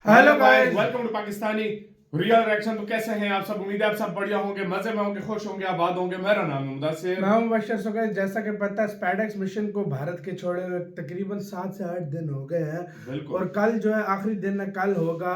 Hello guys, welcome to Pakistani real reaction. तो कैसे हैं आप सब? उम्मीद है आप सब बढ़िया होंगे, मजे में होंगे, खुश होंगे, आबाद होंगे। मेरा नाम है मुदस्सिर। मैं हूं बशर। सो गाइस, जैसा कि पता है स्पैडेक्स मिशन को भारत के छोड़े हुए तकरीबन 7 से 8 दिन हो गए हैं बिल्कुल। और कल जो है आखिरी दिन है। कल होगा,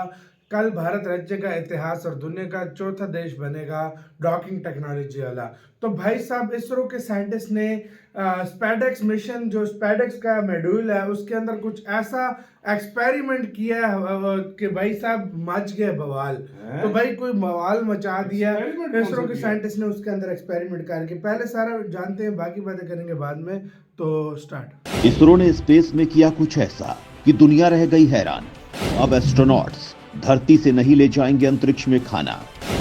कल भारत रचेगा इतिहास और दुनिया का चौथा देश बनेगा डॉकिंग टेक्नोलॉजी वाला। तो भाई साहब, इसरो के साइंटिस्ट ने स्पैडेक्स मिशन, जो स्पैडेक्स का मॉड्यूल है, उसके अंदर कुछ ऐसा एक्सपेरिमेंट किया है कि भाई साहब मच गए बवाल। तो भाई कोई बवाल मचा दिया Experiment कौन इसरो सा के किया? साइंटिस्ट ने उसके अंदर एक्सपेरिमेंट करके। पहले सारा जानते हैं, बाकी बातें करेंगे बाद में। तो स्टार्ट। इसरो ने स्पेस में किया कुछ ऐसा कि दुनिया रह गई हैरान। अब एस्ट्रोनॉट्स धरती से नहीं ले जाएंगे अंतरिक्ष में खाना,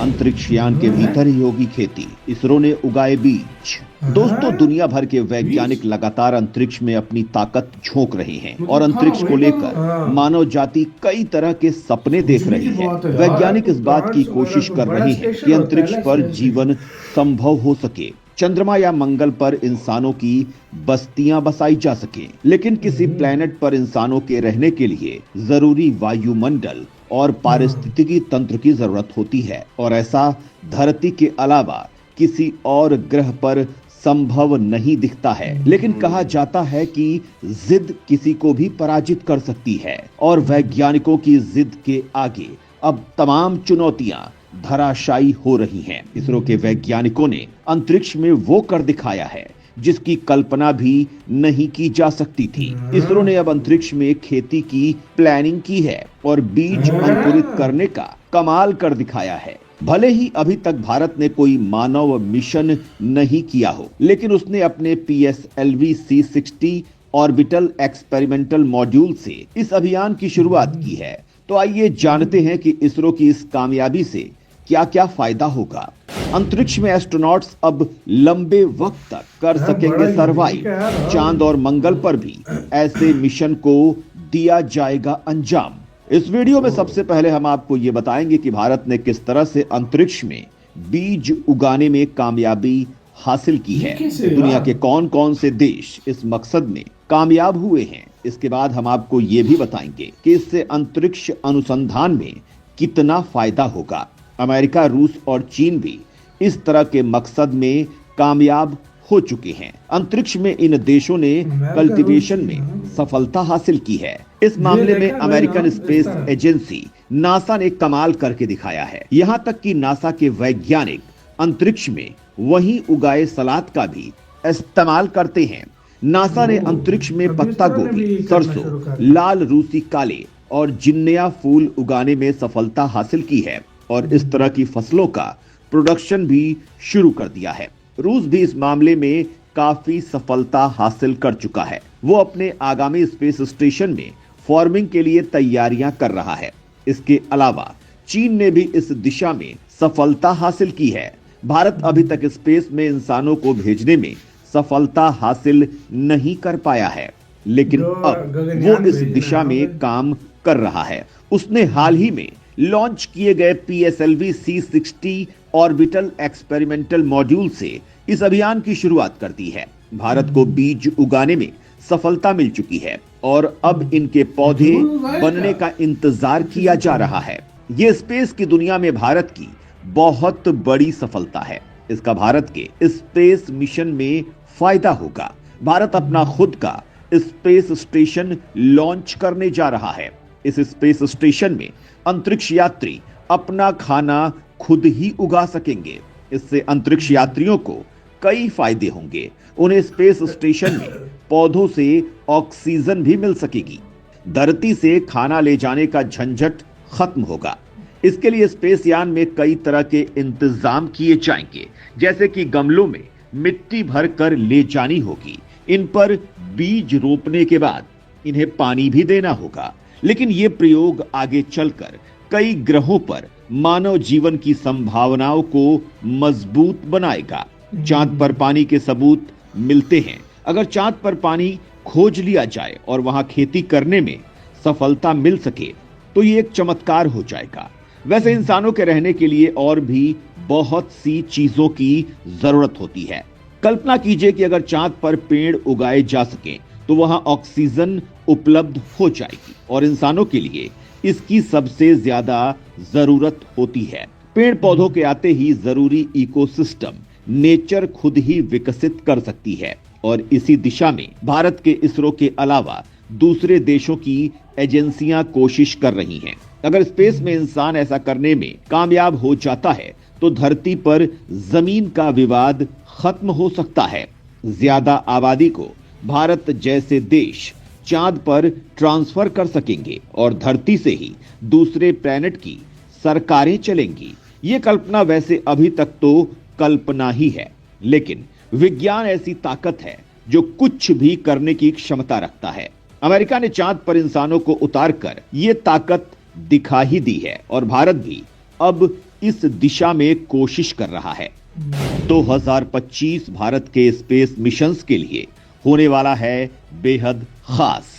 अंतरिक्ष यान के भीतर ही होगी खेती। इसरो ने उगाए बीज। दोस्तों, दुनिया भर के वैज्ञानिक लगातार अंतरिक्ष में अपनी ताकत झोंक रहे हैं और अंतरिक्ष को लेकर मानव जाति कई तरह के सपने देख रही है। वैज्ञानिक इस बात की कोशिश कर रहे हैं कि अंतरिक्ष पर जीवन संभव हो सके, चंद्रमा या मंगल पर इंसानों की बस्तियां बसाई जा सके। लेकिन किसी प्लेनेट पर इंसानों के रहने के लिए जरूरी वायुमंडल और पारिस्थितिकी तंत्र की जरूरत होती है, और ऐसा धरती के अलावा किसी और ग्रह पर संभव नहीं दिखता है। लेकिन कहा जाता है कि जिद किसी को भी पराजित कर सकती है, और वैज्ञानिकों की जिद के आगे अब तमाम चुनौतियां धराशायी हो रही हैं। इसरो के वैज्ञानिकों ने अंतरिक्ष में वो कर दिखाया है जिसकी कल्पना भी नहीं की जा सकती थी। इसरो ने अब अंतरिक्ष में खेती की प्लानिंग की है और बीज अंकुरित करने का कमाल कर दिखाया है। भले ही अभी तक भारत ने कोई मानव मिशन नहीं किया हो, लेकिन उसने अपने PSLV C60 orbital experimental module से इस अभियान की शुरुआत की है। तो आइए जानते हैं कि इसरो की इस कामयाबी से क्या क्या फायदा होगा। अंतरिक्ष में एस्ट्रोनॉट्स अब लंबे वक्त तक कर सकेंगे सरवाइव। चांद और मंगल पर भी ऐसे मिशन को दिया जाएगा अंजाम। इस वीडियो में सबसे पहले हम आपको ये बताएंगे कि भारत ने किस तरह से अंतरिक्ष में बीज उगाने में कामयाबी हासिल की है। दुनिया के कौन कौन से देश इस मकसद में कामयाब हुए हैं। इसके बाद हम आपको ये भी बताएंगे कि इससे अंतरिक्ष अनुसंधान में कितना फायदा होगा। अमेरिका, रूस और चीन भी इस तरह के मकसद में कामयाब हो चुके हैं। अंतरिक्ष में इन देशों ने कल्टीवेशन में सफलता हासिल की है। इस मामले में अमेरिकन स्पेस एजेंसी नासा ने कमाल करके दिखाया है। यहां तक कि नासा के वैज्ञानिक अंतरिक्ष में वहीं उगाए सलाद का भी इस्तेमाल करते हैं। नासा ने अंतरिक्ष में पत्ता गोभी, सरसों, लाल रूसी काले और जिन्निया फूल उगाने में सफलता हासिल की है और इस तरह की फसलों का प्रोडक्शन भी शुरू कर दिया है। रूस भी इस मामले में काफी सफलता हासिल कर चुका है। वो अपने आगामी स्पेस स्टेशन में फार्मिंग के लिए तैयारियां कर रहा है। इसके अलावा चीन ने भी इस दिशा में सफलता हासिल की है। भारत अभी तक स्पेस में इंसानों को भेजने में सफलता हासिल नहीं कर पाया है, लेकिन अब वो इस दिशा में काम कर रहा है। उसने हाल ही में लॉन्च किए गए PSLV C60 orbital experimental module से इस अभियान की शुरुआत कर दी है। भारत को बीज उगाने में सफलता मिल चुकी है और अब इनके पौधे बनने का इंतजार किया जा रहा है। ये स्पेस की दुनिया में भारत की बहुत बड़ी सफलता है। इसका भारत के स्पेस मिशन में फायदा होगा। भारत अपना खुद का स्पेस स्टेशन लॉन्च करने जा रहा है। इस स्पेस स्टेशन में अंतरिक्ष यात्री अपना खाना खुद ही उगा सकेंगे। इससे अंतरिक्ष यात्रियों को कई फायदे होंगे। उन्हें स्पेस स्टेशन में पौधों से ऑक्सीजन भी मिल सकेगी। धरती से खाना ले जाने का झंझट खत्म होगा। इसके लिए स्पेस यान में कई तरह के इंतजाम किए जाएंगे, जैसे कि गमलों में मिट्टी भर कर ले जानी होगी। इन पर बीज रोपने के बाद इन्हें पानी भी देना होगा। लेकिन ये प्रयोग आगे चलकर कई ग्रहों पर मानव जीवन की संभावनाओं को मजबूत बनाएगा। चांद पर पानी के सबूत मिलते हैं। अगर चांद पर पानी खोज लिया जाए और वहां खेती करने में सफलता मिल सके तो ये एक चमत्कार हो जाएगा। वैसे इंसानों के रहने के लिए और भी बहुत सी चीजों की जरूरत होती है। कल्पना कीजिए कि अगर चांद पर पेड़ उगाए जा सकें तो वहां ऑक्सीजन उपलब्ध हो जाएगी और इंसानों के लिए इसकी सबसे ज्यादा जरूरत होती है। पेड़ पौधों के आते ही जरूरी इकोसिस्टम नेचर खुद ही विकसित कर सकती है और इसी दिशा में भारत के इसरो के अलावा दूसरे देशों की एजेंसियां कोशिश कर रही हैं। अगर स्पेस में इंसान ऐसा करने में कामयाब हो जाता है तो धरती पर जमीन का विवाद खत्म हो सकता है। ज्यादा आबादी को भारत जैसे देश चांद पर ट्रांसफर कर सकेंगे और धरती से ही दूसरे प्लेनेट की सरकारें चलेंगी। ये कल्पना वैसे अभी तक तो कल्पना ही है, लेकिन विज्ञान ऐसी ताकत है जो कुछ भी करने की क्षमता रखता है। अमेरिका ने चांद पर इंसानों को उतारकर ये ताकत दिखा ही दी है और भारत भी अब इस दिशा में कोशिश कर रहा है। 2025 भारत के स्पेस मिशंस के लिए होने वाला है बेहद खास।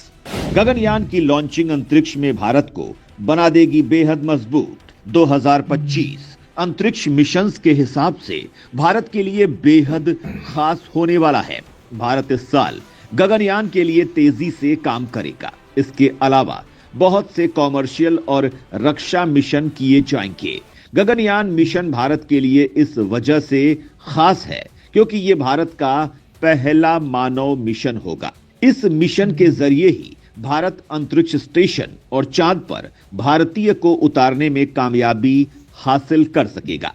गगनयान की लॉन्चिंग अंतरिक्ष में भारत को बना देगी बेहद मजबूत। 2025 अंतरिक्ष मिशंस के हिसाब से भारत के लिए बेहद खास होने वाला है। भारत इस साल गगनयान के लिए तेजी से काम करेगा। इसके अलावा बहुत से कॉमर्शियल और रक्षा मिशन किए जाएंगे। गगनयान मिशन भारत के लिए इस वजह से खास है क्योंकि ये भारत का पहला मानव मिशन होगा। इस मिशन के जरिए ही भारत अंतरिक्ष स्टेशन और चांद पर भारतीय को उतारने में कामयाबी हासिल कर सकेगा।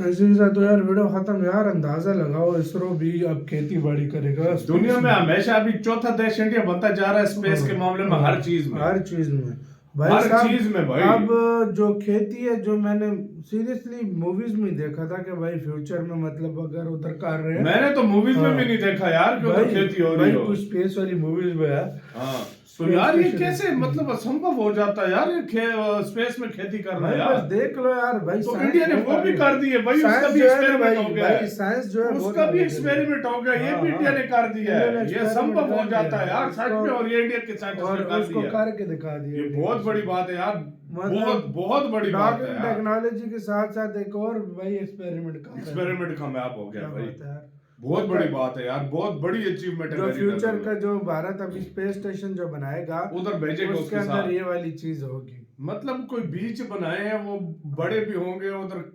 ऐसे ही तो यार वीडियो खत्म। यार अंदाजा लगाओ, इसरो भी अब खेती बाड़ी करेगा। दुनिया में हमेशा अभी चौथा देश इंडिया बनता जा रहा है स्पेस के मामले में, हर चीज में, हर चीज में भाई हर साहब। चीज में भाई। अब जो खेती है, जो मैंने सीरियसली मूवीज में देखा था कि भाई फ्यूचर में मतलब अगर उधर कर रहे हैं। मैंने तो मूवीज में भी नहीं देखा यार कि उधर खेती हो रही हो। कुछ स्पेस वाली मूवीज में है। हाँ तो यार ये कैसे मतलब असंभव हो जाता है यार, ये स्पेस में खेती करना यार। बस देख लो यार भाई, तो इंडिया ने वो भी कर दिए भाई, उसका भी एक्सपेरिमेंट हो गया है। साइंस जो है उसका भी एक्सपेरिमेंट हो गया, ये भी इंडिया ने कर दिया है। ये संभव हो जाता है यार सच में, और ये इंडिया के साइंटिस्ट ने कर दिया, करके दिखा दिया। ये बहुत बड़ी बात है यार, बहुत बहुत बड़ी बात है। टेक्नोलॉजी के साथ साथ एक और भाई एक्सपेरिमेंट कामयाब हो गया भाई, यार। बहुत बड़ी बात है यार, बहुत बड़ी अचीवमेंट है। जो फ्यूचर का जो भारत अभी स्पेस स्टेशन जो बनाएगा उधर भेजेगा, उसके अंदर ये वाली चीज होगी। मतलब कोई बीच बनाए हैं वो बड़े भी होंगे उधर,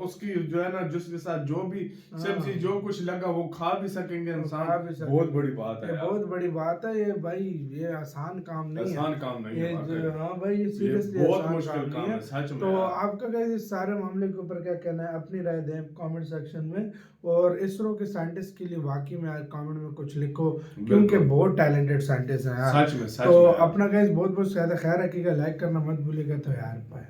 उसकी जो है ना जिसके साथ जो भी सब्जी जो कुछ लगा वो खा भी सकेंगे इंसान। बहुत बड़ी बात है, बहुत बड़ी बात है ये भाई। ये आसान काम नहीं है, आसान काम नहीं है। हाँ भाई, ये सीरियसली बहुत मुश्किल काम है सच में। तो आपका क्या इस सारे मामले के ऊपर क्या कहना है? अपनी राय दें कमेंट सेक्शन में, और इसरो के साइंटिस्ट के लिए वाकई में कमेंट में कुछ लिखो, क्योंकि बहुत टैलेंटेड साइंटिस्ट हैं यार। सच में तो अपना गाइस बहुत बहुत ज्यादा ख्याल रखिएगा, लाइक करना मत भूलिएगा। तो यार बाय।